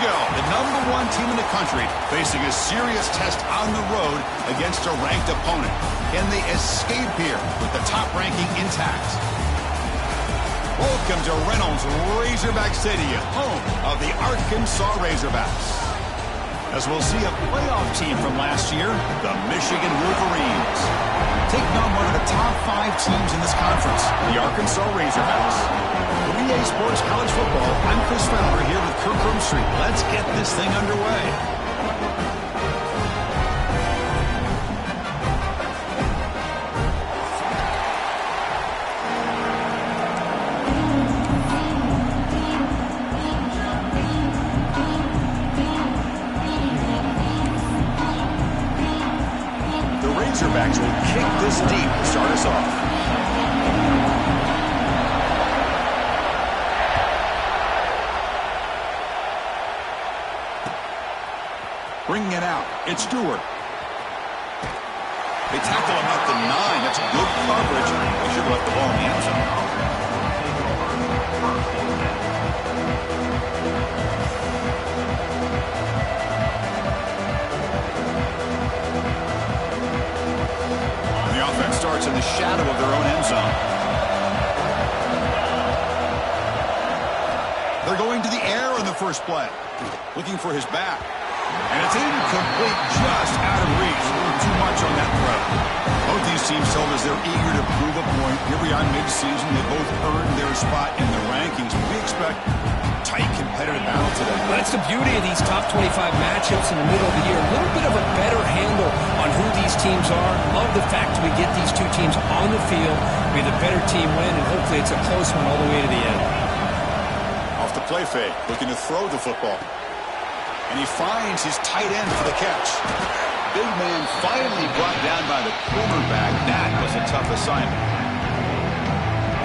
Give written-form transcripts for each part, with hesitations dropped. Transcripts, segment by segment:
go. The #1 team in the country facing a serious test on the road against a ranked opponent. Can they escape here with the top ranking intact? Welcome to Reynolds Razorback Stadium, home of the Arkansas Razorbacks. As we'll see a playoff team from last year, the Michigan Wolverines, taking on one of the top 5 teams in this conference, the Arkansas Razorbacks. For EA Sports College Football, I'm Chris Fowler here with Kirk Herbstreit. Let's get this thing underway. Razorbacks will kick this deep to start us off. Bringing it out, it's Stewart. They tackle him at the 9. That's good coverage. They should have left the ball in the end zone. Starts in the shadow of their own end zone. They're going to the air on the first play. Looking for his back. And it's incomplete, just out of reach. Too much on that throw. Both these teams told us they're eager to prove a point. Here we are mid-season. They both earned their spot in the rankings. We expect tight competitive battle today. Well, that's the beauty of these top 25 matchups in the middle of the year. A little bit of a better handle on who these teams are. Love the fact we get these two teams on the field. May the better team win, and hopefully it's a close one all the way to the end. Off the play fake, looking to throw the football. And he finds his tight end for the catch. Big man finally brought down by the quarterback. That was a tough assignment.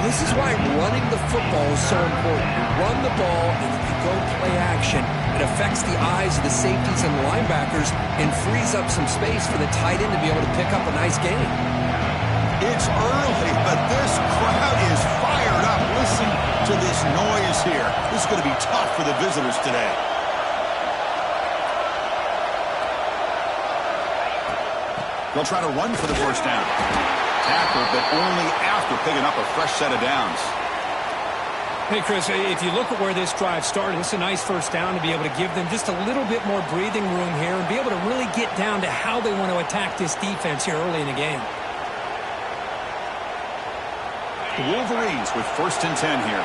This is why running the football is so important. You run the ball, and if you go play action, it affects the eyes of the safeties and linebackers and frees up some space for the tight end to be able to pick up a nice gain. It's early, but this crowd is fired up. Listen to this noise here. This is going to be tough for the visitors today. They'll try to run for the first down. Tackle, but only after picking up a fresh set of downs. Hey, Chris, if you look at where this drive started, it's a nice first down to be able to give them just a little bit more breathing room here and be able to really get down to how they want to attack this defense here early in the game. The Wolverines with 1st and 10 here.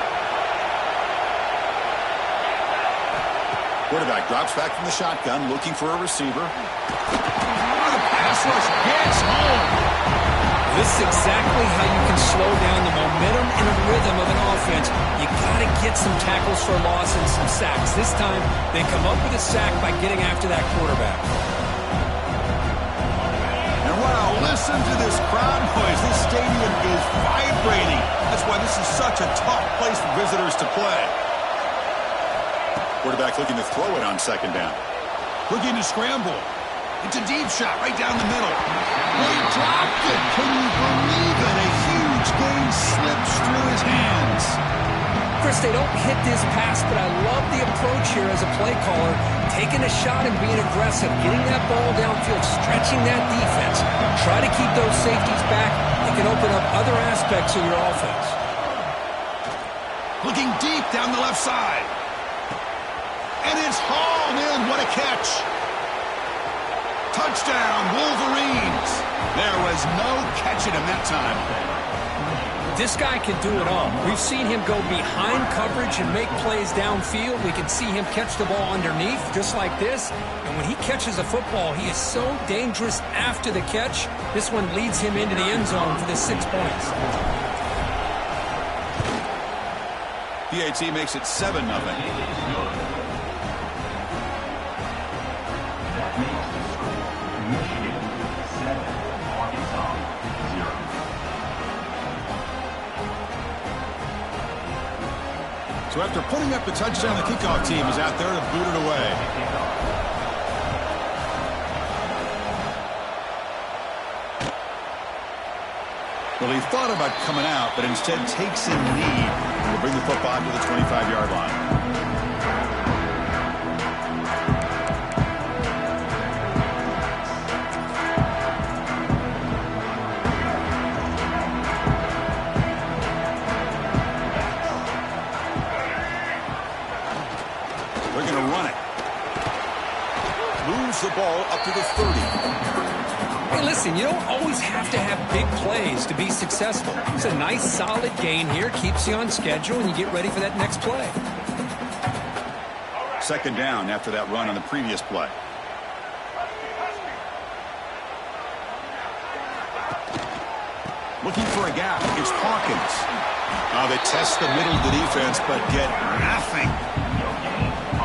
Quarterback drops back from the shotgun, looking for a receiver. The pass rush gets home. This is exactly how you can slow down the momentum and the rhythm of an offense. You got to get some tackles for loss and some sacks. This time, they come up with a sack by getting after that quarterback. And wow, listen to this crowd noise. This stadium is vibrating. That's why this is such a tough place for visitors to play. Quarterback looking to throw it on 2nd down. Looking to scramble. It's a deep shot right down the middle. They dropped it. Can you believe it? A huge gain slips through his hands. Chris, they don't hit this pass, but I love the approach here as a play caller. Taking a shot and being aggressive. Getting that ball downfield. Stretching that defense. Try to keep those safeties back. It can open up other aspects of your offense. Looking deep down the left side. And it's hauled in. What a catch. Touchdown, Wolverines. There was no catching him that time. This guy can do it all. We've seen him go behind coverage and make plays downfield. We can see him catch the ball underneath, just like this. And when he catches a football, he is so dangerous after the catch. This one leads him into the end zone for the 6 points. PAT makes it 7-0. So after putting up the touchdown, the kickoff team is out there to boot it away. Well, he thought about coming out, but instead takes a knee and will bring the football to the 25-yard line. up to the 30. Hey, listen, you don't always have to have big plays to be successful. It's a nice, solid gain here, keeps you on schedule, and you get ready for that next play. Second down after that run on the previous play. Looking for a gap. It's Hawkins. They test the middle of the defense, but get nothing.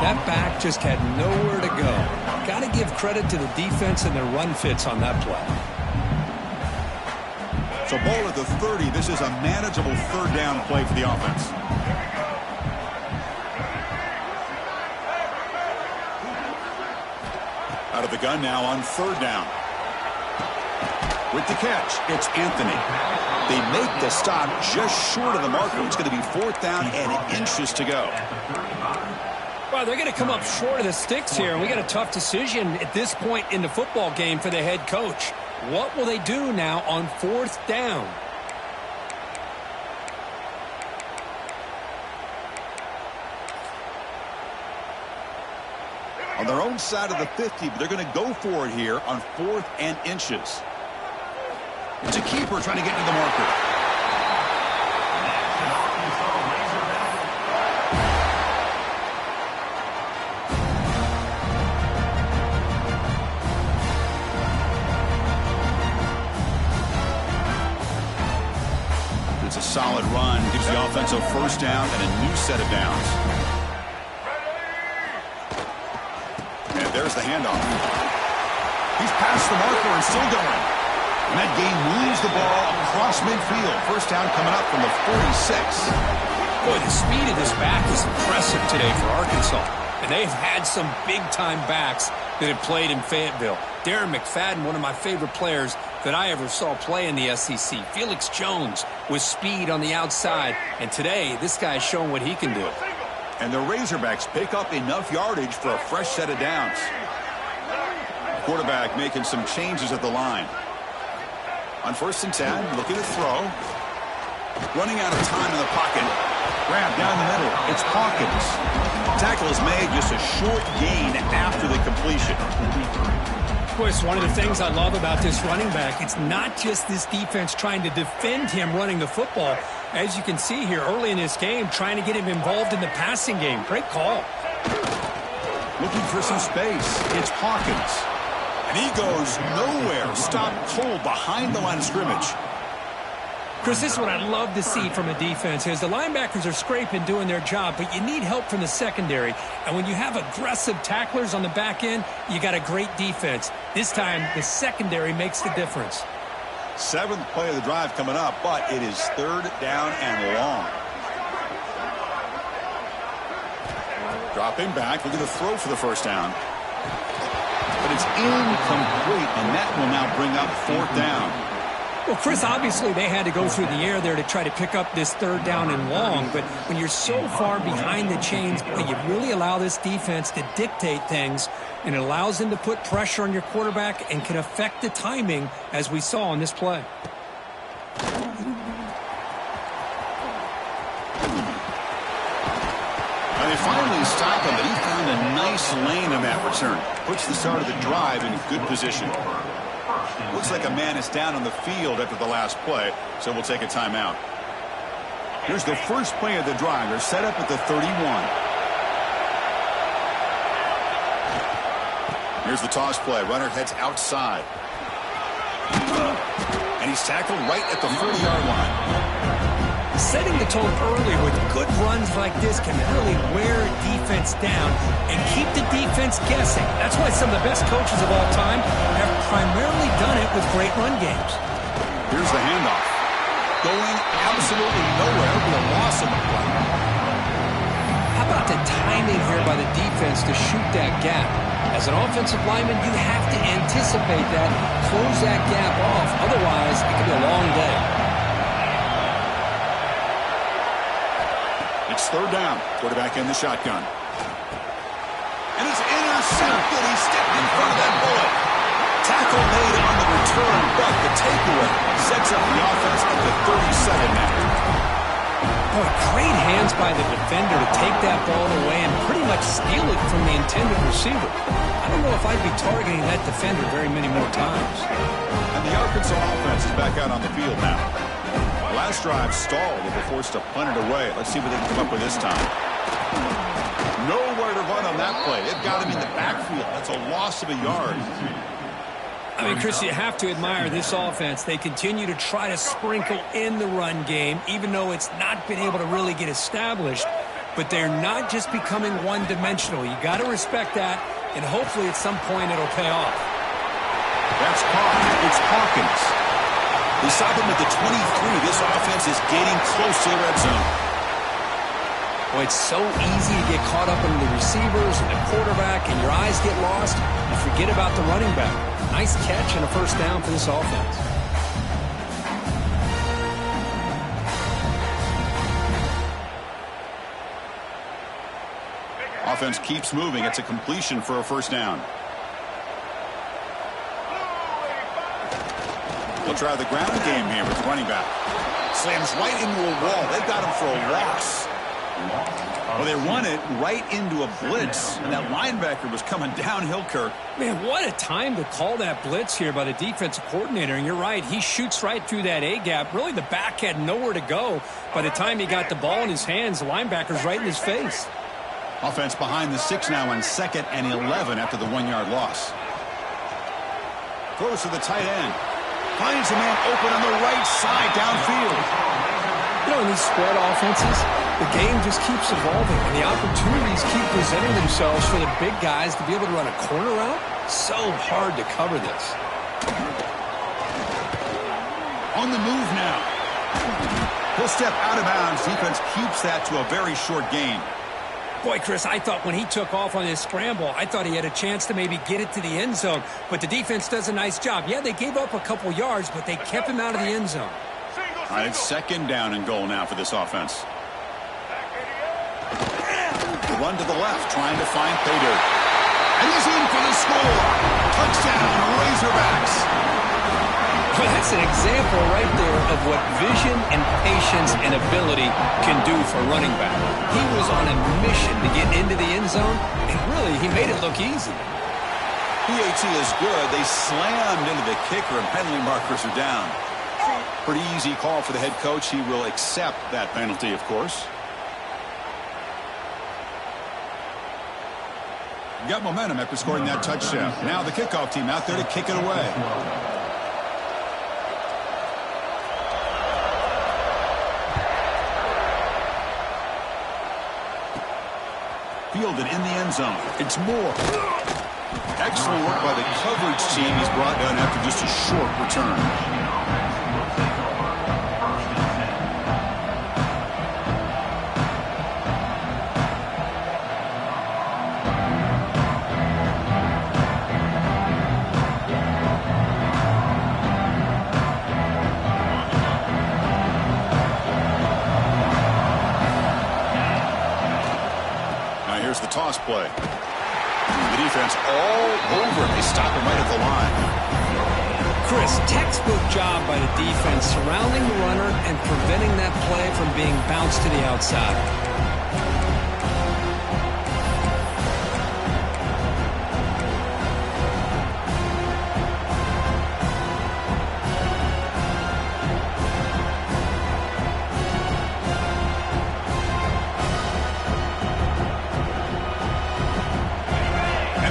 That back just had nowhere to go. Got to give credit to the defense and their run fits on that play. So ball at the 30. This is a manageable third down play for the offense. Out of the gun now on third down. With the catch, it's Anthony. They make the stop just short of the marker. It's going to be fourth down and inches to go. Well, they're going to come up short of the sticks here, and we got a tough decision at this point in the football game for the head coach. What will they do now on fourth down? On their own side of the 50, but they're going to go for it here on fourth and inches. It's a keeper trying to get into the marker. It's a solid run. Gives the offense a first down and a new set of downs. And there's the handoff. He's past the marker and still going. And that game moves the ball across midfield. First down coming up from the 46. Boy, the speed of this back is impressive today for Arkansas. And they've had some big-time backs that have played in Fayetteville. Darren McFadden, one of my favorite players that I ever saw play in the SEC. Felix Jones with speed on the outside. And today, this guy's showing what he can do. And the Razorbacks pick up enough yardage for a fresh set of downs. Quarterback making some changes at the line. On first and 10, looking to throw. Running out of time in the pocket. Grab down the middle. It's Hawkins. Tackle is made, just a short gain after the completion. Of course, one of the things I love about this running back, it's not just this defense trying to defend him running the football. As you can see here early in this game, trying to get him involved in the passing game. Great call. Looking for some space. It's Hawkins. And he goes nowhere. Stopped cold behind the line of scrimmage. Chris, this is what I love to see from a defense is the linebackers are scraping, doing their job, but you need help from the secondary. And when you have aggressive tacklers on the back end, you got a great defense. This time, the secondary makes the difference. Seventh play of the drive coming up, but it is third down and long. Dropping back, looking to throw for the first down. But it's incomplete, and that will now bring up fourth down. Well, Chris, obviously they had to go through the air there to try to pick up this third down and long, but when you're so far behind the chains, you really allow this defense to dictate things, and it allows them to put pressure on your quarterback and can affect the timing, as we saw on this play. They finally stopped him, but he found a nice lane in that return. Puts the start of the drive in good position. Looks like a man is down on the field after the last play, so we'll take a timeout. Here's the first play of the drive. They're set up at the 31. Here's the toss play. Runner heads outside. And he's tackled right at the 40-yard line. Setting the tone early with good runs like this can really wear a defense down and keep the defense guessing. That's why some of the best coaches of all time have primarily done it with great run games. Here's the handoff. Going absolutely nowhere with a loss of the play. How about the timing here by the defense to shoot that gap? As an offensive lineman, you have to anticipate that, close that gap off. Otherwise, it could be a long day. It's third down. Quarterback in the shotgun. And it's intercepted. He stepped in front of that bullet. Tackle made on the return, but the takeaway sets up the offense at the 37 now. Boy, great hands by the defender to take that ball away and pretty much steal it from the intended receiver. I don't know if I'd be targeting that defender very many more times. And the Arkansas offense is back out on the field now. Last drive stalled. They were forced to punt it away. Let's see what they can come up with this time. Nowhere to run on that play. They've got him in the backfield. That's a loss of a yard. I mean, Chris, you have to admire this offense. They continue to try to sprinkle in the run game, even though it's not been able to really get established. But they're not just becoming one-dimensional. You got to respect that, and hopefully at some point it'll pay off. That's caught. It's Hawkins. They stop him at the 23. This offense is getting close to the red zone. Well, it's so easy to get caught up in the receivers and the quarterback, and your eyes get lost. You forget about the running back. Nice catch and a first down for this offense. Offense keeps moving. It's a completion for a first down. They'll try the ground game here with the running back. Slams right into a wall. They've got him for a loss. Well, they run it right into a blitz, and that linebacker was coming downhill, Kirk. Man, what a time to call that blitz here by the defensive coordinator. And you're right, he shoots right through that A-gap. Really, the back had nowhere to go. By the time he got the ball in his hands, the linebacker's right in his face. Offense behind the 6 now on 2nd and 11 after the 1-yard loss. Throws to the tight end. Finds a man open on the right side downfield. You know, in these spread offenses, the game just keeps evolving, and the opportunities keep presenting themselves for the big guys to be able to run a corner route. So hard to cover this. On the move now. He'll step out of bounds. Defense keeps that to a very short gain. Boy, Chris, I thought when he took off on his scramble, I thought he had a chance to maybe get it to the end zone. But the defense does a nice job. Yeah, they gave up a couple yards, but they kept him out of the end zone. All right, it's 2nd down and goal now for this offense. Run to the left, trying to find pay dirt. And he's in for the score. Touchdown, Razorbacks. Well, that's an example right there of what vision and patience and ability can do for running back. He was on a mission to get into the end zone, and really, he made it look easy. PAT is good. They slammed into the kicker, and penalty markers are down. Pretty easy call for the head coach. He will accept that penalty, of course. Got momentum after scoring that touchdown. Now the kickoff team out there to kick it away. Fielded in the end zone. It's Moore. Excellent work by the coverage team. He's brought down after just a short return. Here's the toss play. The defense all over. They stop him right at the line. Chris, textbook job by the defense surrounding the runner and preventing that play from being bounced to the outside.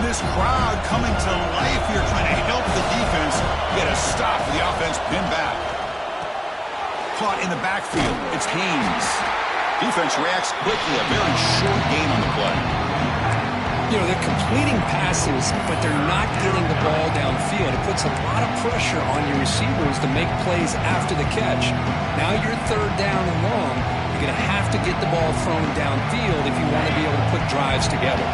This crowd coming to life here, trying to help the defense get a stop. The offense pinned back. Caught in the backfield. It's Haynes. Defense reacts quickly. A very short gain on the play. You know, they're completing passes, but they're not getting the ball downfield. It puts a lot of pressure on your receivers to make plays after the catch. Now you're 3rd down and long. You're going to have to get the ball thrown downfield if you want to be able to put drives together.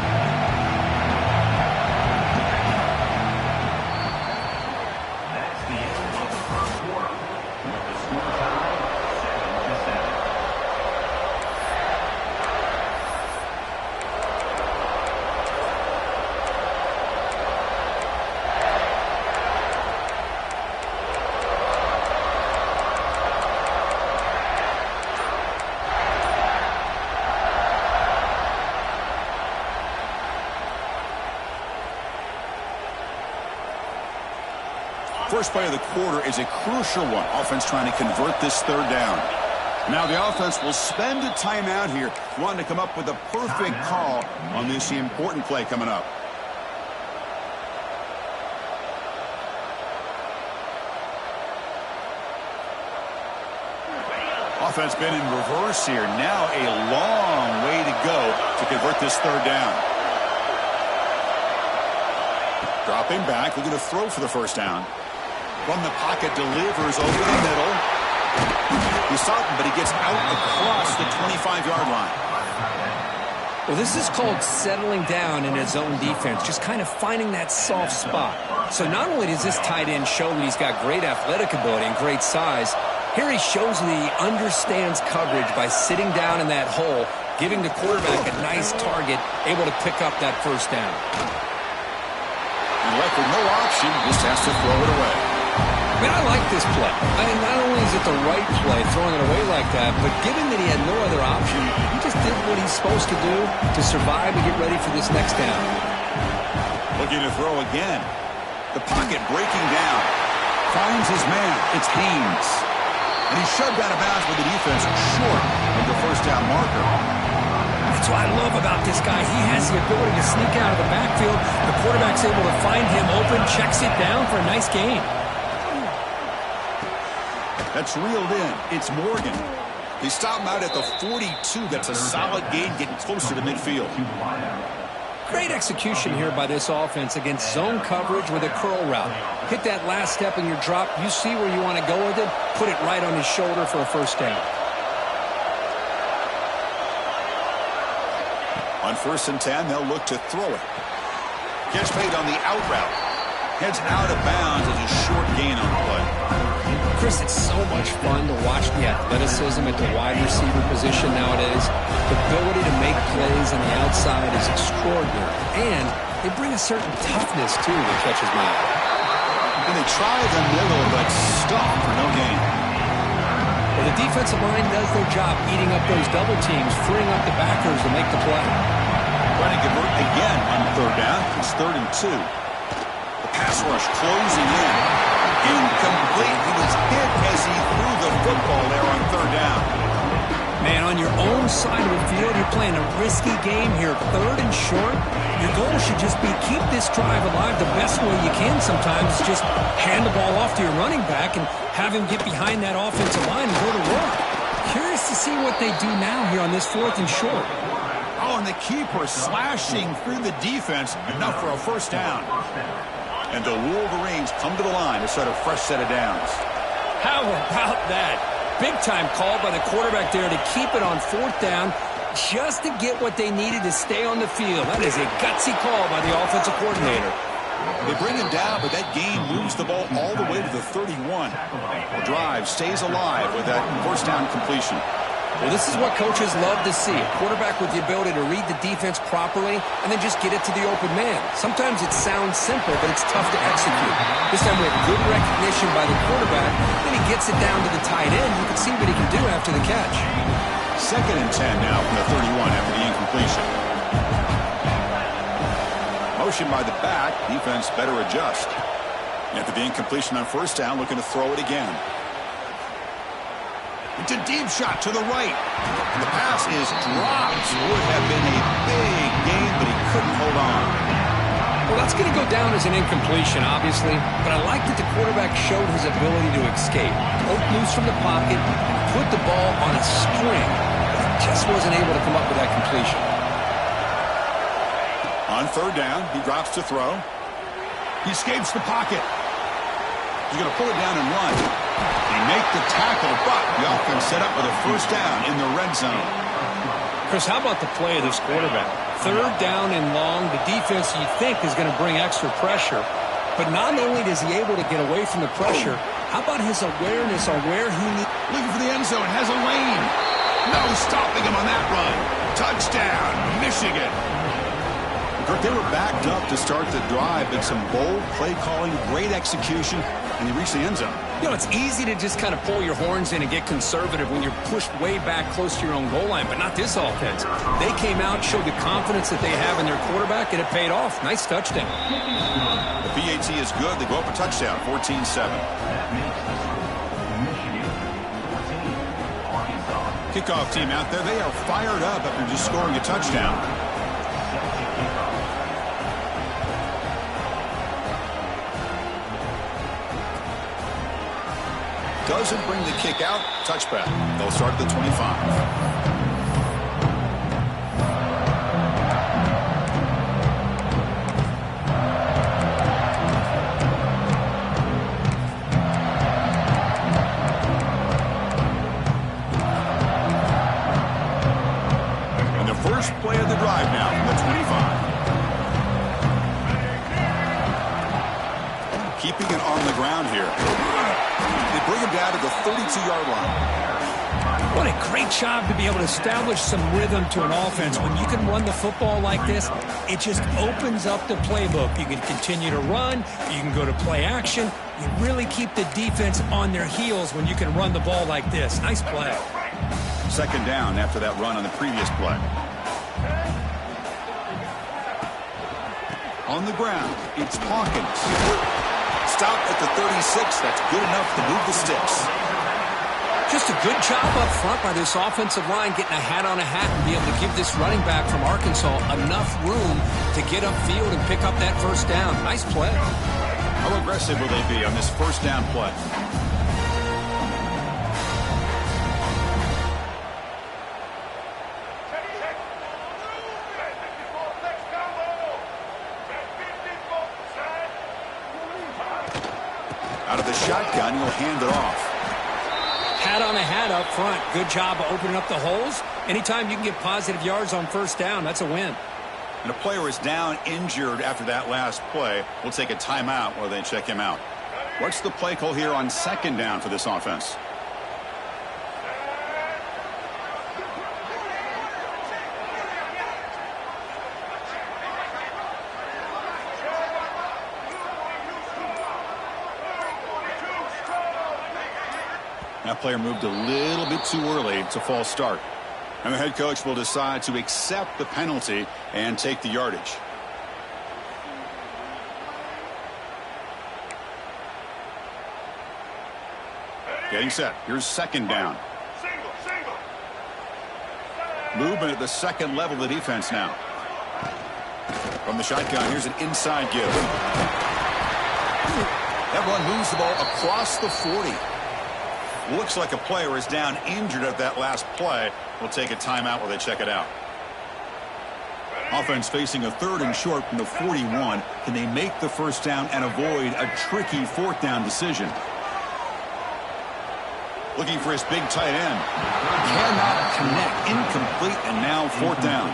First play of the quarter is a crucial one. Offense trying to convert this third down. Now the offense will spend a timeout here, wanting to come up with a perfect call on this important play coming up. Offense been in reverse here. Now a long way to go to convert this third down. Dropping back, looking to throw for the first down. From the pocket, delivers over the middle. He stopped him, but he gets out across the 25-yard line. Well, this is called settling down in his own defense, just kind of finding that soft spot. So not only does this tight end show that he's got great athletic ability and great size, here he shows that he understands coverage by sitting down in that hole, giving the quarterback a nice target, able to pick up that first down. And left with no option, just has to throw it away. I mean, I like this play. I mean, not only is it the right play, throwing it away like that, but given that he had no other option, he just did what he's supposed to do to survive and get ready for this next down. Looking to throw again. The pocket breaking down. Finds his man. It's Haynes. And he's shoved out of bounds with the defense short of the first down marker. That's what I love about this guy. He has the ability to sneak out of the backfield. The quarterback's able to find him open, checks it down for a nice gain. That's reeled in. It's Morgan. They stop him out at the 42. That's a solid gain, getting closer to midfield. Great execution here by this offense against zone coverage with a curl route. Hit that last step in your drop. You see where you want to go with it. Put it right on his shoulder for a first down. On 1st and 10, they'll look to throw it. Gets made on the out route. Heads out of bounds as a short gain on the play. Chris, it's so much fun to watch the athleticism at the wide receiver position nowadays. The ability to make plays on the outside is extraordinary. And they bring a certain toughness, too, that catches my eye. And they try the middle, but stop for no gain. Well, the defensive line does their job eating up those double teams, freeing up the backers to make the play. Trying to convert again on third down. It's 3rd and 2. The pass rush closing in. Incomplete. He was hit as he threw the football there on third down. Man, on your own side of the field, you're playing a risky game here. 3rd and short. Your goal should just be keep this drive alive the best way you can sometimes. Just hand the ball off to your running back and have him get behind that offensive line and go to work. Curious to see what they do now here on this 4th and short. Oh, and the keeper slashing through the defense. Enough for a first down. And the Wolverines come to the line to set a fresh set of downs. How about that? Big-time call by the quarterback there to keep it on 4th down just to get what they needed to stay on the field. That is a gutsy call by the offensive coordinator. They bring him down, but that gain moves the ball all the way to the 31. The drive stays alive with that first down completion. Well, this is what coaches love to see. A quarterback with the ability to read the defense properly and then just get it to the open man. Sometimes it sounds simple, but it's tough to execute. This time with good recognition by the quarterback, then he gets it down to the tight end. You can see what he can do after the catch. 2nd and 10 now from the 31 after the incompletion. Motion by the back. Defense better adjust. After the incompletion on first down, looking to throw it again. It's a deep shot to the right. And the pass is dropped. Would have been a big gain, but he couldn't hold on. Well, that's going to go down as an incompletion, obviously. But I like that the quarterback showed his ability to escape. Broke loose from the pocket, put the ball on a string. But he just wasn't able to come up with that completion. On third down, he drops to throw. He escapes the pocket. He's going to pull it down and run. They make the tackle, but the offense set up with a first down in the red zone. Chris, how about the play of this quarterback? 3rd down and long. The defense, you think, is going to bring extra pressure. But not only is he able to get away from the pressure, how about his awareness on where he needs... Looking for the end zone, has a lane. No stopping him on that run. Touchdown, Michigan. Kirk, they were backed up to start the drive, but some bold play calling, great execution, and they reached the end zone. You know, it's easy to just kind of pull your horns in and get conservative when you're pushed way back close to your own goal line, but not this offense. They came out, showed the confidence that they have in their quarterback, and it paid off. Nice touchdown. The PAT is good. They go up a touchdown, 14-7. Kickoff team out there. They are fired up after just scoring a touchdown. Doesn't bring the kick out. Touchback. They'll start at the 25. Play of the drive now from the 25. Keeping it on the ground here. They bring him down to the 32-yard line. What a great job to be able to establish some rhythm to an offense. When you can run the football like this, it just opens up the playbook. You can continue to run. You can go to play action. You really keep the defense on their heels when you can run the ball like this. Nice play. Second down after that run on the previous play. On the ground, it's Hawkins. Stop at the 36. That's good enough to move the sticks. Just a good job up front by this offensive line, getting a hat on a hat and be able to give this running back from Arkansas enough room to get upfield and pick up that first down. Nice play. How aggressive will they be on this first down play? Out of the shotgun, he'll hand it off. Hat on a hat up front. Good job of opening up the holes. Anytime you can get positive yards on first down, that's a win. And a player is down injured after that last play. We'll take a timeout while they check him out. What's the play call here on second down for this offense? That player moved a little bit too early. It's a false start. And the head coach will decide to accept the penalty and take the yardage. Getting set. Here's second down. Movement at the second level of the defense now. From the shotgun, here's an inside give. That run moves the ball across the 40. Looks like a player is down injured at that last play. We'll take a timeout while they check it out. Offense facing a third and short from the 41. Can they make the first down and avoid a tricky fourth down decision? Looking for his big tight end. Cannot connect. Incomplete, and now fourth down.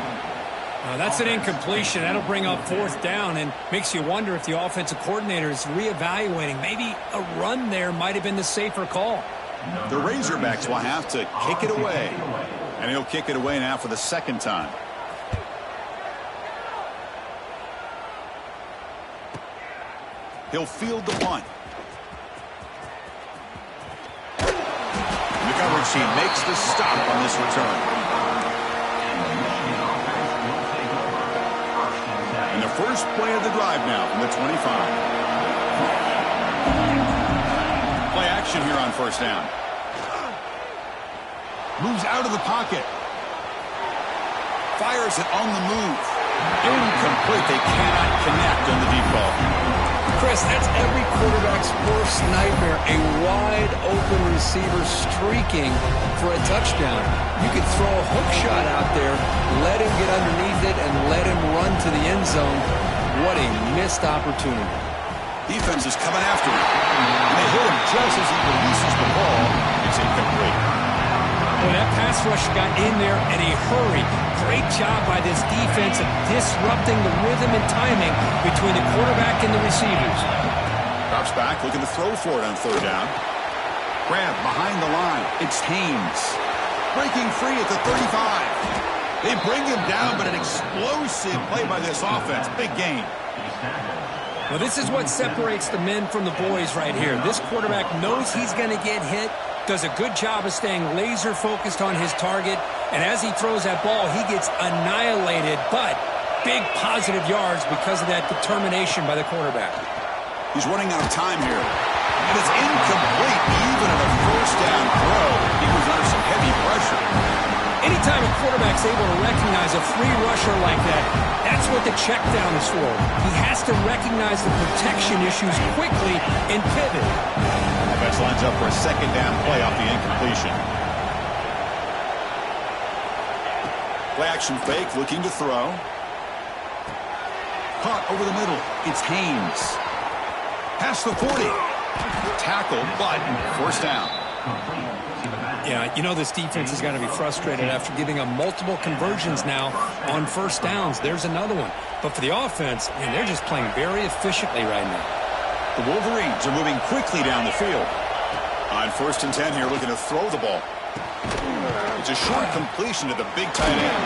That's an incompletion. That'll bring up fourth down and makes you wonder if the offensive coordinator is reevaluating. Maybe a run there might have been the safer call. The Razorbacks will have to kick it away. And he'll kick it away now for the second time. He'll field the punt. The coverage team makes the stop on this return. And the first play of the drive now from the 25. Play action here on first down. Moves out of the pocket. Fires it on the move. Incomplete. They cannot connect on the deep ball. Chris, that's every quarterback's worst nightmare. A wide open receiver streaking for a touchdown. You could throw a hook shot out there, let him get underneath it, and let him run to the end zone. What a missed opportunity. Defense is coming after him. And they hit him just as he releases the ball. It's incomplete. Well, that pass rush got in there in a hurry. Great job by this defense of disrupting the rhythm and timing between the quarterback and the receivers. Drops back, looking to throw for it on third down. Grab behind the line. It's Haynes. Breaking free at the 35. They bring him down, but an explosive play by this offense. Big gain. Well, this is what separates the men from the boys right here. This quarterback knows he's going to get hit, does a good job of staying laser focused on his target, and as he throws that ball, he gets annihilated, but big positive yards because of that determination by the quarterback. He's running out of time here. And it's incomplete even on a first down throw. He was under some heavy pressure. Anytime a quarterback's able to recognize a free rusher like that, that's what the check down is for. He has to recognize the protection issues quickly and pivot. Offense lines up for a second down play off the incompletion. Play action fake, looking to throw. Caught over the middle. It's Haynes. Past the 40. Tackled, but first down. Yeah, you know this defense has got to be frustrated after giving up multiple conversions now on first downs. There's another one. But for the offense, man, they're just playing very efficiently right now. The Wolverines are moving quickly down the field. On 1st and 10 here, looking to throw the ball. It's a short completion to the big tight end.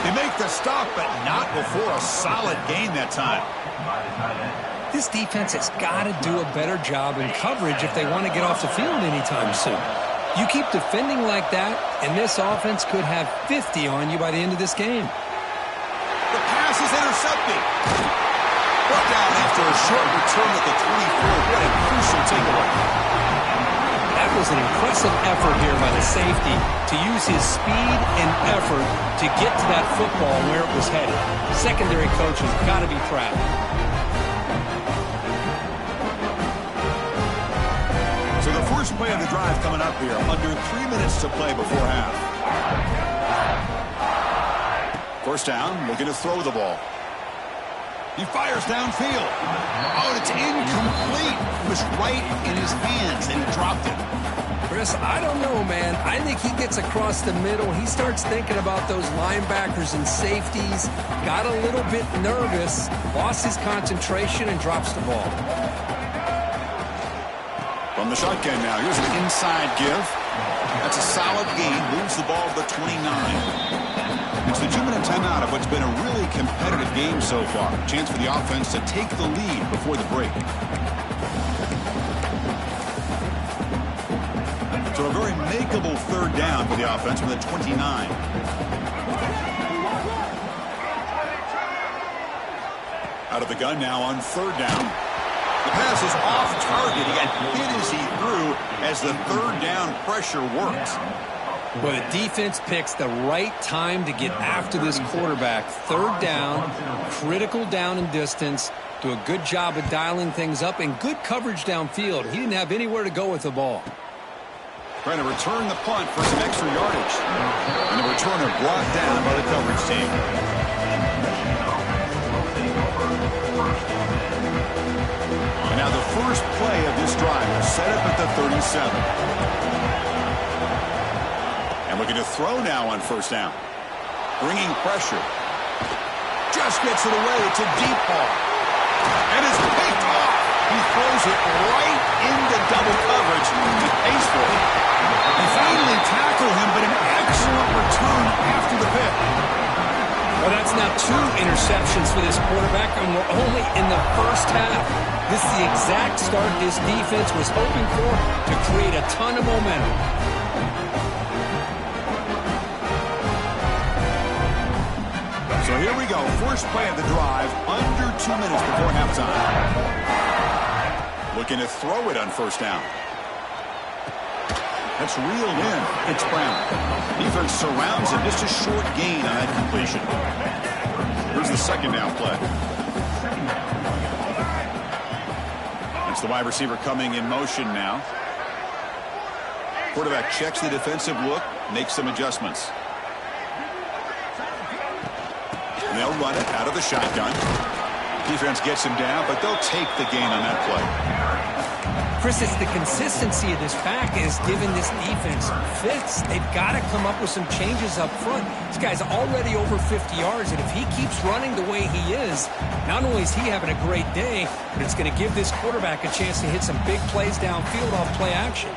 They make the stop, but not before a solid gain that time. This defense has got to do a better job in coverage if they want to get off the field anytime soon. You keep defending like that, and this offense could have 50 on you by the end of this game. The pass is intercepted. Brought down after a short return at the 24. What a crucial takeaway. That was an impressive effort here by the safety to use his speed and effort to get to that football where it was headed. Secondary coaches got to be proud. So the first play of the drive coming up here. Under 3 minutes to play before half. First down, looking to throw the ball. He fires downfield. Oh, it's incomplete. It was right in his hands, and he dropped it. Chris, I don't know, man. I think he gets across the middle. He starts thinking about those linebackers and safeties. Got a little bit nervous, lost his concentration, and drops the ball. From the shotgun now, here's an inside give. That's a solid gain, moves the ball to the 29. It's the 2-minute timeout of what's been a really competitive game so far. Chance for the offense to take the lead before the break. So a very makeable third down for the offense from the 29. Out of the gun now on third down. The pass is off target. He got hit as he threw as the third down pressure works. Well, the defense picks the right time to get after this quarterback. Third down, critical down and distance. Do a good job of dialing things up and good coverage downfield. He didn't have anywhere to go with the ball. Trying to return the punt for some extra yardage. And the returner brought down by the coverage team. And now the first play of this drive will set up at the 37. And looking to throw now on first down. Bringing pressure. Just gets it away. It's a deep ball. And it's picked off. He throws it right into double coverage. He pays for it. They finally tackle him, but an excellent return after the pick. Well, that's now 2 interceptions for this quarterback, and we're only in the first half. This is the exact start this defense was hoping for to create a ton of momentum. So here we go. First play of the drive, under 2 minutes before halftime. Looking to throw it on first down. That's reeled in. It's Brown. Defense surrounds him. Just a short gain on that completion. Here's the second down play. It's the wide receiver coming in motion now. Quarterback checks the defensive look, makes some adjustments. And they'll run it out of the shotgun. Defense gets him down, but they'll take the gain on that play. Chris, it's the consistency of this pack is giving this defense fits. They've got to come up with some changes up front. This guy's already over 50 yards, and if he keeps running the way he is, not only is he having a great day, but it's going to give this quarterback a chance to hit some big plays downfield off play action.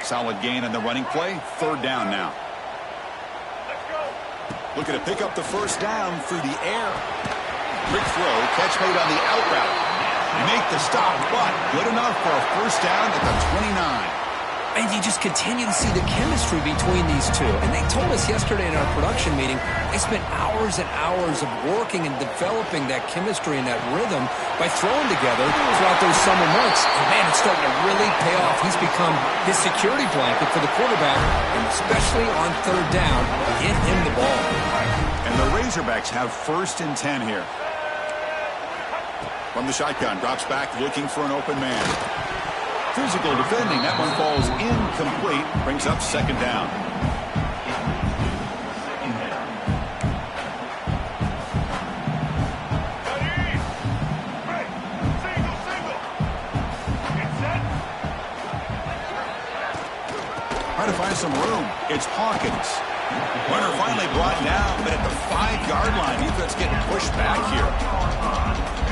Solid gain on the running play. Third down now. Looking to pick up the first down through the air. Quick throw, catch made on the out route. Make the stop, but good enough for a first down at the 29. And you just continue to see the chemistry between these two. And they told us yesterday in our production meeting, they spent hours and hours of working and developing that chemistry and that rhythm by throwing together throughout those summer months. And man, it's starting to really pay off. He's become his security blanket for the quarterback, and especially on third down, get him the ball. And the Razorbacks have 1st and 10 here. From the shotgun, drops back looking for an open man. Physical defending. That one falls incomplete. Brings up 2nd down. Trying to find some room. It's Hawkins. Runner finally brought down, but at the 5-yard line, defense getting pushed back here.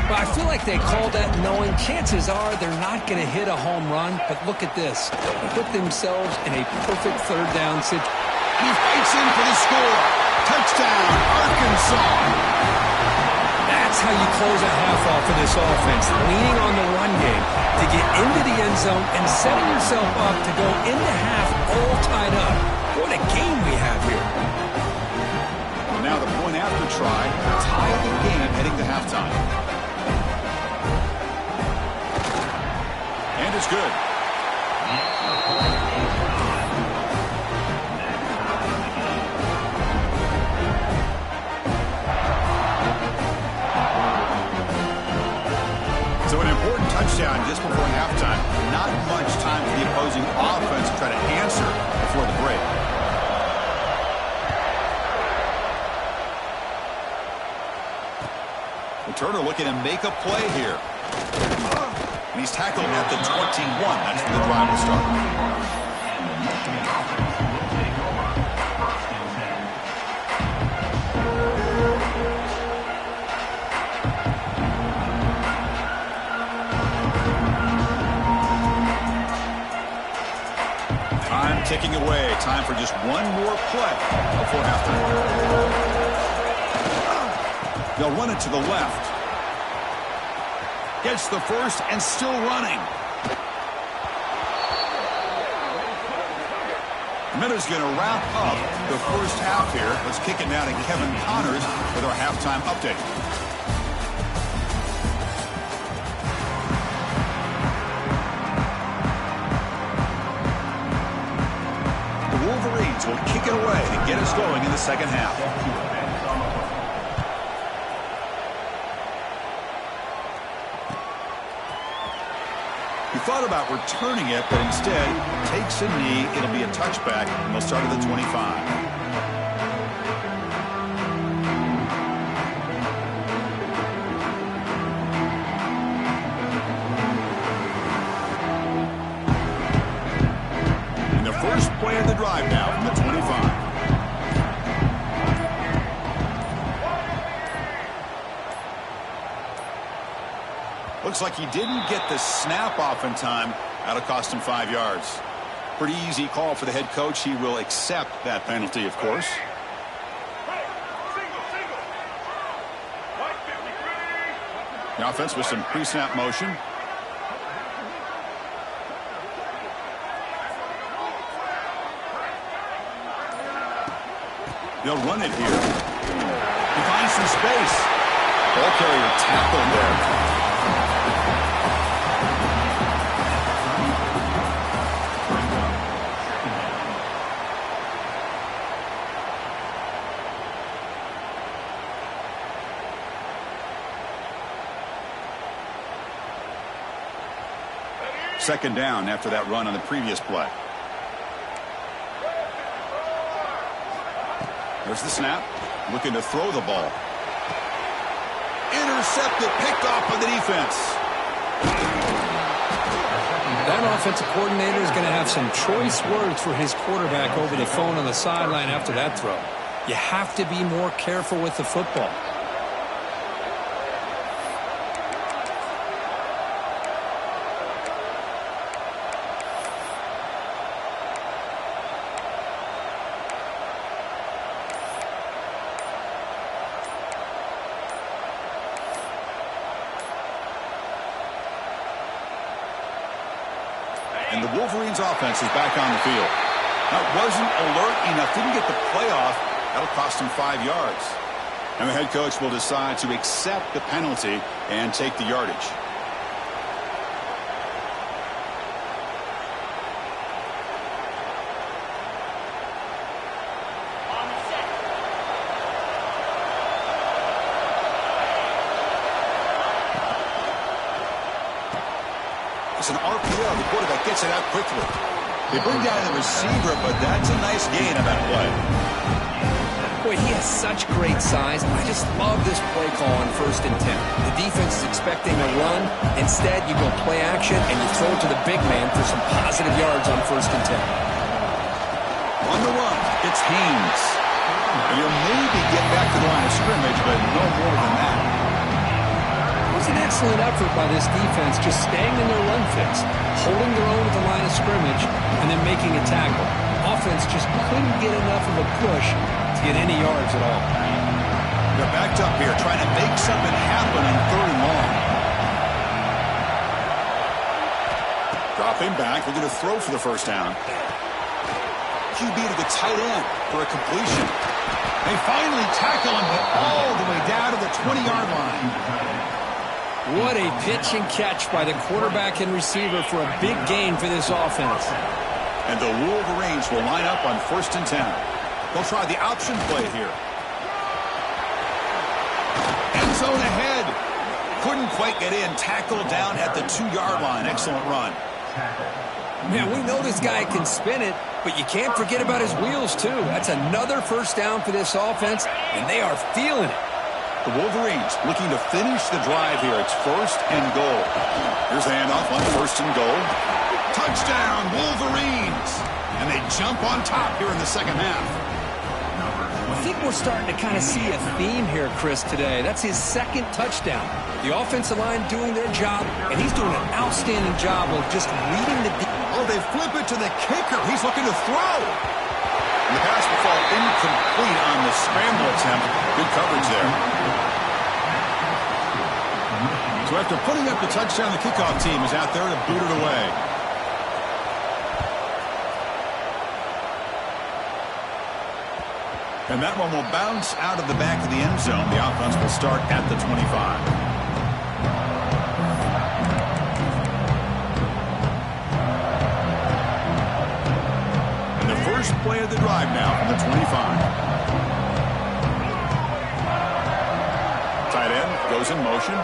Well, I feel like they called that knowing chances are they're not going to hit a home run. But look at this. They put themselves in a perfect third down situation. He fights in for the score. Touchdown, Arkansas. That's how you close a half off of this offense. Leaning on the run game to get into the end zone and setting yourself up to go into half all tied up. What a game we have here. Well, now the point after try. Tie the game heading to halftime. And it's good. So an important touchdown just before halftime. Not much time for the opposing offense to try to answer before the break. Turner looking to make a play here. And he's tackled at the 21. That's where the drive will start. Time ticking away. Time for just one more play before halftime. They'll run it to the left. Gets the first and still running. Miller's going to wrap up the first half here. Let's kick it now to Kevin Connors with our halftime update. The Wolverines will kick it away to get us going in the second half. He thought about returning it, but instead takes a knee. It'll be a touchback, and they'll start at the 25. And the first play of the drive now from the 25. Looks like he didn't get the snap off in time. That'll cost him 5 yards. Pretty easy call for the head coach. He will accept that penalty, of course. The offense with some pre-snap motion. They'll run it here. He finds some space. Ball carrier tackled there. Second down after that run on the previous play. There's the snap. Looking to throw the ball. Intercepted, picked off by the defense. That offensive coordinator is going to have some choice words for his quarterback over the phone on the sideline after that throw. You have to be more careful with the football. And the Wolverines offense is back on the field. That wasn't alert enough. Didn't get the play off. That'll cost him 5 yards. And the head coach will decide to accept the penalty and take the yardage. It's an RPO. The quarterback gets it out quickly. They bring down the receiver, but that's a nice gain on that play. Boy, he has such great size. I just love this play call on 1st and 10. The defense is expecting a run. Instead, you go play action, and you throw it to the big man for some positive yards on 1st and 10. On the run, it's Haynes. You'll maybe get back to the line of scrimmage, but no more than that. It was an excellent effort by this defense, just staying in their run fix, holding their own at the line of scrimmage, and then making a tackle. Offense just couldn't get enough of a push to get any yards at all. They're backed up here, trying to make something happen on 3rd and long. Dropping back, they're going to throw for the 1st down. QB to the tight end for a completion. They finally tackle him all the way down to the 20-yard line. What a pitch and catch by the quarterback and receiver for a big gain for this offense. And the Wolverines will line up on 1st and 10. They'll try the option play here. End zone ahead. Couldn't quite get in. Tackle down at the 2-yard line. Excellent run. Man, we know this guy can spin it, but you can't forget about his wheels, too. That's another 1st down for this offense, and they are feeling it. The Wolverines looking to finish the drive here. It's 1st and goal. Here's the handoff on 1st and goal. Touchdown, Wolverines! And they jump on top here in the 2nd half. I think we're starting to kind of see a theme here, Chris, today. That's his 2nd touchdown. The offensive line doing their job, and he's doing an outstanding job of just leading the defense. Oh, they flip it to the kicker. He's looking to throw. And the pass will fall incomplete on the scramble attempt. Good coverage there. So after putting up the touchdown, the kickoff team is out there to boot it away. And that one will bounce out of the back of the end zone. The offense will start at the 25. And the first play of the drive now from the 25. Tight end goes in motion.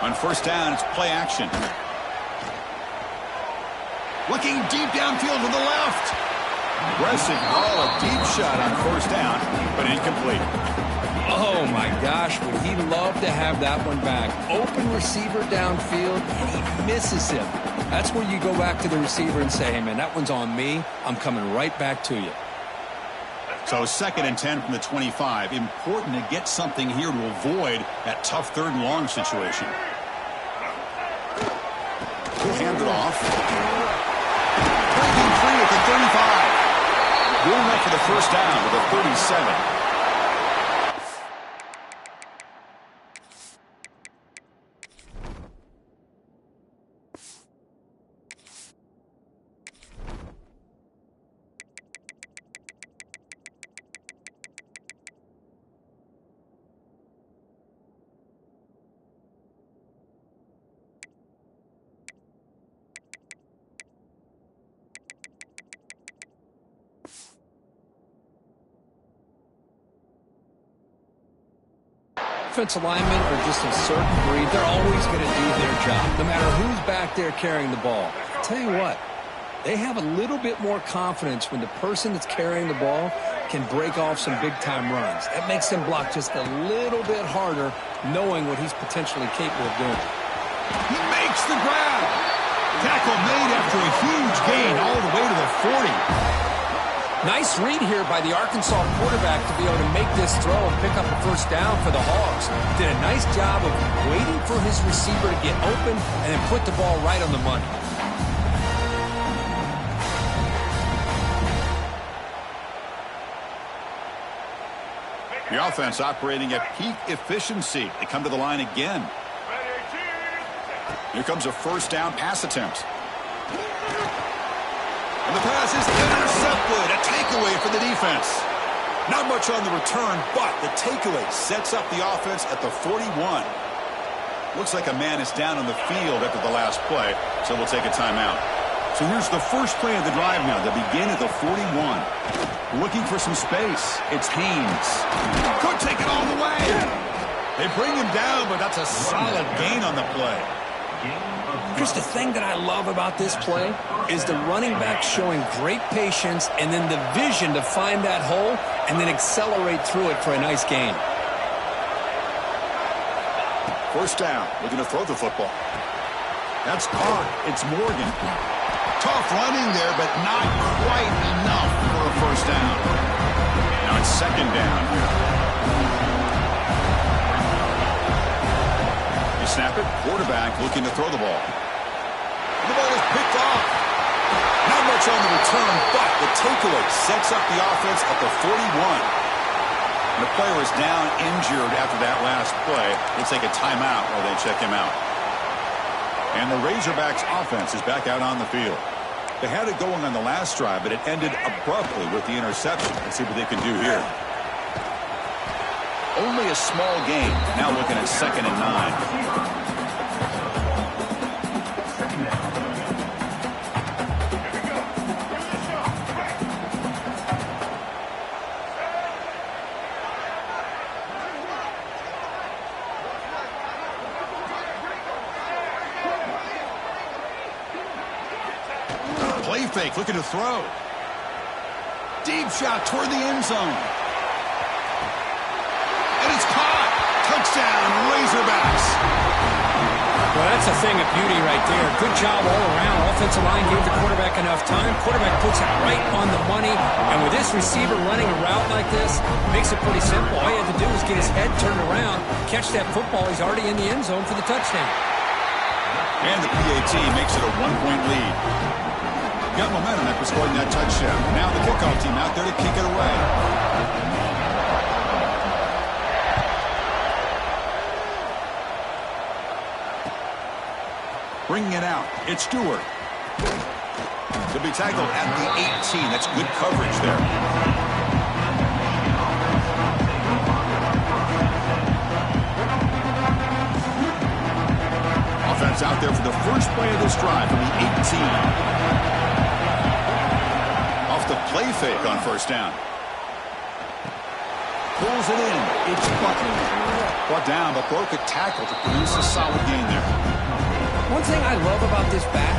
On 1st down, it's play action. Looking deep downfield to the left. Aggressive ball, a deep shot on 1st down, but incomplete. Oh, my gosh, would he love to have that one back. Open receiver downfield, and he misses him. That's where you go back to the receiver and say, hey, man, that one's on me. I'm coming right back to you. So 2nd and 10 from the 25. Important to get something here to avoid that tough 3rd and long situation. He'll hand it off. Breaking free at the 35. Good enough for the 1st down to the 37. Offensive linemen are just a certain breed. They're always going to do their job, no matter who's back there carrying the ball. I'll tell you what, they have a little bit more confidence when the person that's carrying the ball can break off some big-time runs. That makes them block just a little bit harder, knowing what he's potentially capable of doing. He makes the grab. Tackle made after a huge gain all the way to the 40. Nice read here by the Arkansas quarterback to be able to make this throw and pick up a 1st down for the Hogs. Did a nice job of waiting for his receiver to get open and then put the ball right on the money. The offense operating at peak efficiency. They come to the line again. Here comes a first down pass attempt. And the pass is intercepted. A takeaway for the defense. Not much on the return, but the takeaway sets up the offense at the 41. Looks like a man is down on the field after the last play, so we'll take a timeout. So here's the first play of the drive now. They begin at the 41. Looking for some space. It's Haynes. Could take it all the way. They bring him down, but that's a solid gain on the play. Here's the thing that I love about this play is the running back showing great patience and then the vision to find that hole and then accelerate through it for a nice gain. First down. Looking to throw the football. That's caught. It's Morgan. Tough running there, but not quite enough for a first down. Now it's second down here. You snap it. Quarterback looking to throw the ball. The ball is picked off. Not much on the return, but the takeaway sets up the offense at the 41. And the player is down injured after that last play. They take a timeout while they check him out. And the Razorbacks offense is back out on the field. They had it going on the last drive, but it ended abruptly with the interception. Let's see what they can do here. Only a small gain. Now looking at 2nd and 9. Play fake, looking to throw. Deep shot toward the end zone. And it's caught. Touchdown, Razorbacks. Well, that's a thing of beauty right there. Good job all around. Offensive line gave the quarterback enough time. Quarterback puts it right on the money. And with this receiver running a route like this, makes it pretty simple. All you have to do is get his head turned around, catch that football. He's already in the end zone for the touchdown. And the PAT makes it a 1-point lead. Got momentum after scoring that touchdown. Now the kickoff team out there to kick it away. Bringing it out. It's Stewart. He'll be tackled at the 18. That's good coverage there. Offense out there for the first play of this drive from the 18. Off the play fake on first down. Pulls it in. It's Buckley. Brought down, but broke a tackle to produce a solid gain there. One thing I love about this back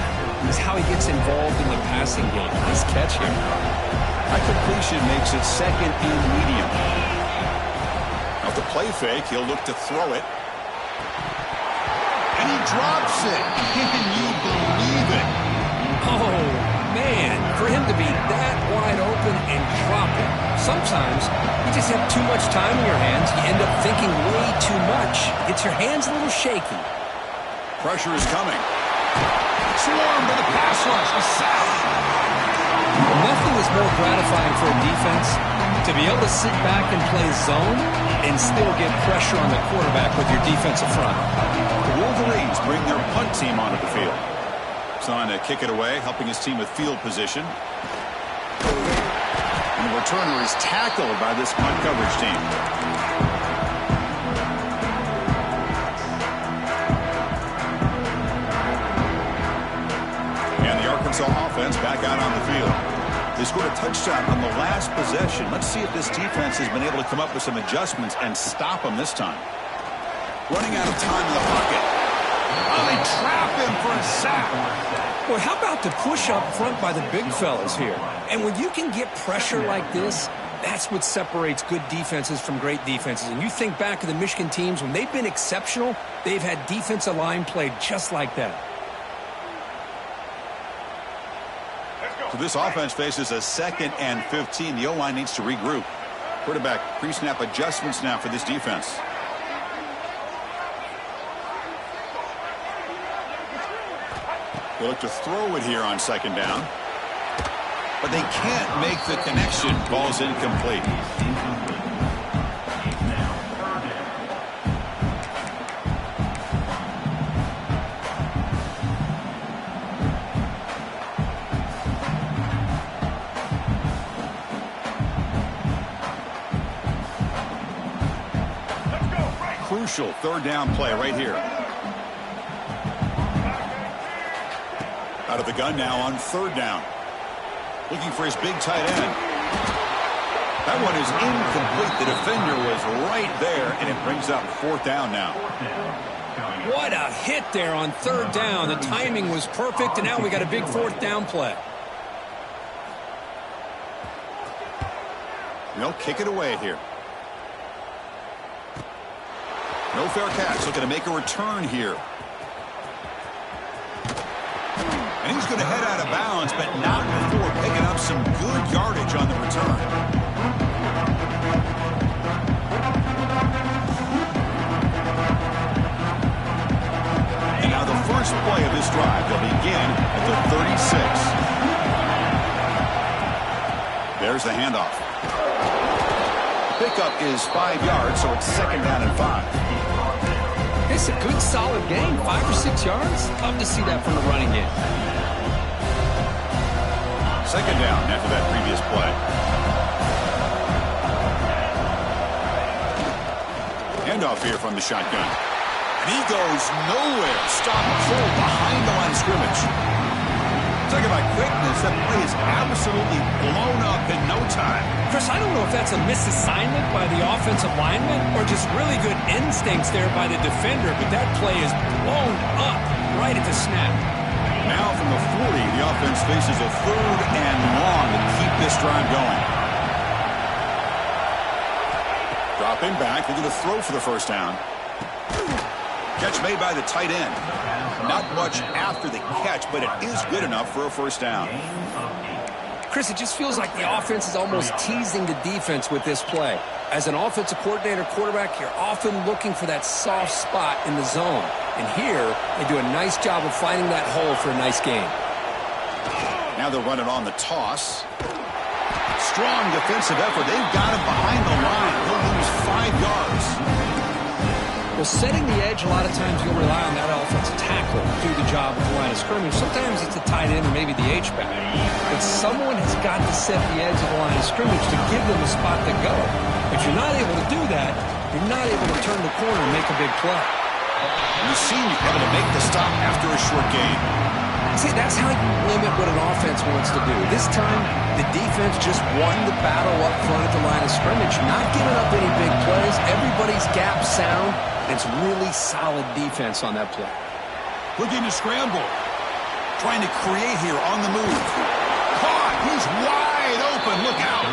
is how he gets involved in the passing game. Nice catch here. That completion makes it 2nd and medium. Off the play fake, he'll look to throw it. And he drops it. Can you believe it? Oh, man. For him to be that wide open and drop it. Sometimes you just have too much time in your hands. You end up thinking way too much. It gets your hands a little shaky. Pressure is coming. Swarm to the pass rush. A sack. Nothing is more gratifying for a defense to be able to sit back and play zone and still get pressure on the quarterback with your defensive front. The Wolverines bring their punt team onto the field. He's on to kick it away, helping his team with field position. And the returner is tackled by this punt coverage team. And the Arkansas offense back out on the field. They scored a touchdown on the last possession. Let's see if this defense has been able to come up with some adjustments and stop them this time. Running out of time in the pocket. Oh, they trap him for a sack. Well, how about the push up front by the big fellas here? And when you can get pressure like this, that's what separates good defenses from great defenses. And you think back to the Michigan teams, when they've been exceptional, they've had defensive line played just like that. So this offense faces a 2nd and 15. The O-line needs to regroup. Quarterback pre-snap adjustments now for this defense. They look to throw it here on 2nd down. But they can't make the connection. Ball's incomplete. crucial third down play right here. Out of the gun now on third down. Looking for his big tight end. That one is incomplete. The defender was right there, and it brings up fourth down now. What a hit there on third down. The timing was perfect, and now we got a big fourth down play. They'll kick it away here. No fair catch. Looking to make a return here. And he's going to head out of bounds, but not before picking up some good yardage on the return. And now the first play of this drive will begin at the 36. There's the handoff. Pickup is 5 yards, so it's second down and 5. It's a good, solid game. 5 or 6 yards. Tough to see that from the running game. Second down after that previous play. Handoff here from the shotgun. And he goes nowhere. Stop cold behind the line of scrimmage. Talking about quickness, that play is absolutely blown up in no time. Chris, I don't know if that's a misassignment by the offensive lineman or just really good instincts there by the defender, but that play is blown up right at the snap. Now from the 40, the offense faces a third and long to keep this drive going. Dropping back, they're going to throw for the first down. Catch made by the tight end. Not much after the catch, but it is good enough for a first down. Chris, it just feels like the offense is almost teasing the defense with this play. As an offensive coordinator, quarterback, you're often looking for that soft spot in the zone. And here, they do a nice job of finding that hole for a nice gain. Now they're running on the toss. Strong defensive effort. They've got him behind the line. He'll lose 5 yards. Well, setting the edge, a lot of times you'll rely on that offensive tackle to do the job at the line of scrimmage. Sometimes it's a tight end or maybe the H-back. But someone has got to set the edge of the line of scrimmage to give them a spot to go. If you're not able to do that, you're not able to turn the corner and make a big play. We've seen you able to make the stop after a short gain. See, that's how you limit what an offense wants to do. This time, the defense just won the battle up front at the line of scrimmage, not giving up any big plays. Everybody's gap sound. It's really solid defense on that play. Looking to scramble. Trying to create here on the move. Caught. He's wide open. Look out.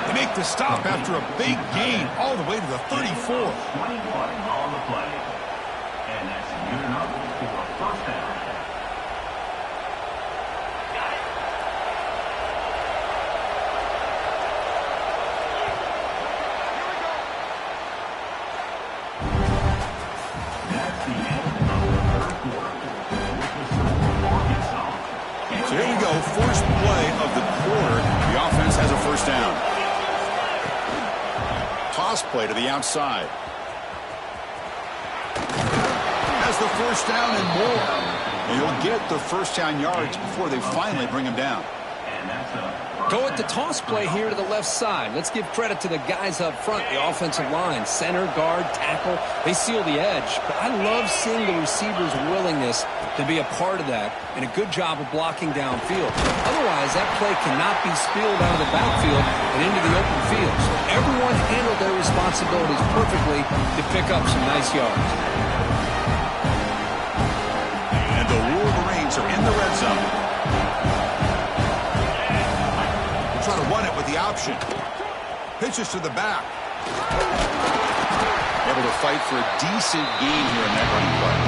They make the stop after a big gain all the way to the 34. 21 on the play. And that's good enough for a first down. So here we go, first play of the quarter. The offense has a first down. Toss play to the outside. Has the first down and more. And he'll get the first down yards before they finally bring him down. Go at the toss play here to the left side. Let's give credit to the guys up front, the offensive line, center, guard, tackle. They seal the edge. But I love seeing the receiver's willingness to be a part of that and a good job of blocking downfield. Otherwise, that play cannot be spilled out of the backfield and into the open field. So everyone handled their responsibilities perfectly to pick up some nice yards. And the Wolverines are in the red zone. Try to run it with the option. Pitches to the back. Able to fight for a decent gain here in that running play.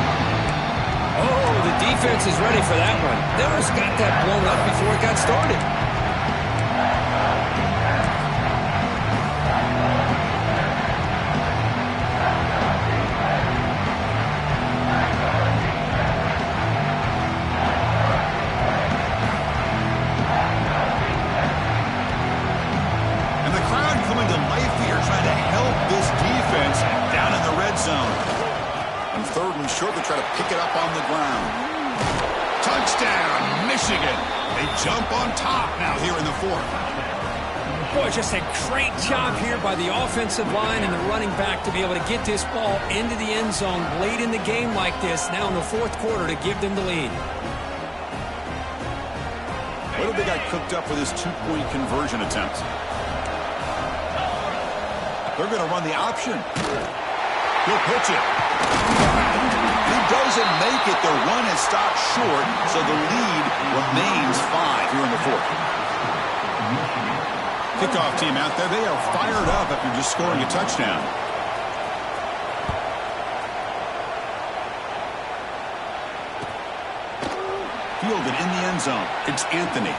Oh, the defense is ready for that one. They almost got that blown up before it got started. Short to try to pick it up on the ground. Touchdown, Michigan. They jump on top now here in the fourth. Boy, just a great job here by the offensive line and the running back to be able to get this ball into the end zone late in the game like this, now in the fourth quarter, to give them the lead. What have they got cooked up with this two-point conversion attempt? They're going to run the option. He'll pitch it. He doesn't make it. The run is stopped short, so the lead remains 5 here in the fourth. Kickoff team out there. They are fired up after just scoring a touchdown. Fielded in the end zone. It's Anthony.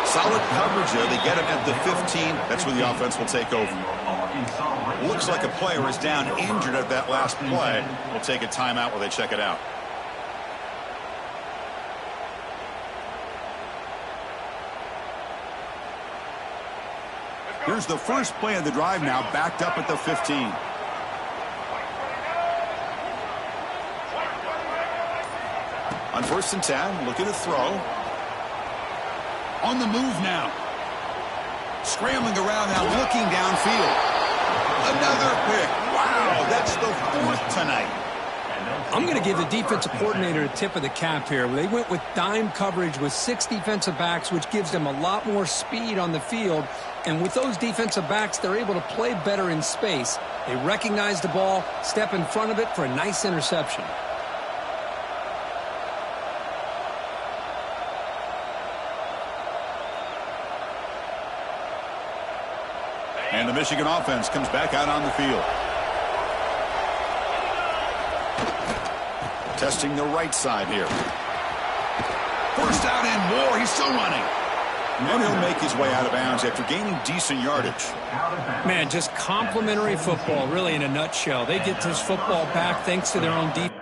Solid coverage there. They get him at the 15. That's where the offense will take over. Looks like a player is down injured at that last play. We'll take a timeout while they check it out. Here's the first play of the drive now, backed up at the 15. On 1st and 10, looking to throw. On the move now. Scrambling around now, looking downfield. Another pick. Wow, that's the 4th tonight. I'm going to give the defensive coordinator a tip of the cap here. They went with dime coverage with 6 defensive backs, which gives them a lot more speed on the field. And with those defensive backs, they're able to play better in space. They recognize the ball, step in front of it for a nice interception. And the Michigan offense comes back out on the field. Testing the right side here. First down and more. He's still running. And he'll make his way out of bounds after gaining decent yardage. Man, just complimentary football, really, in a nutshell. They get this football back thanks to their own defense.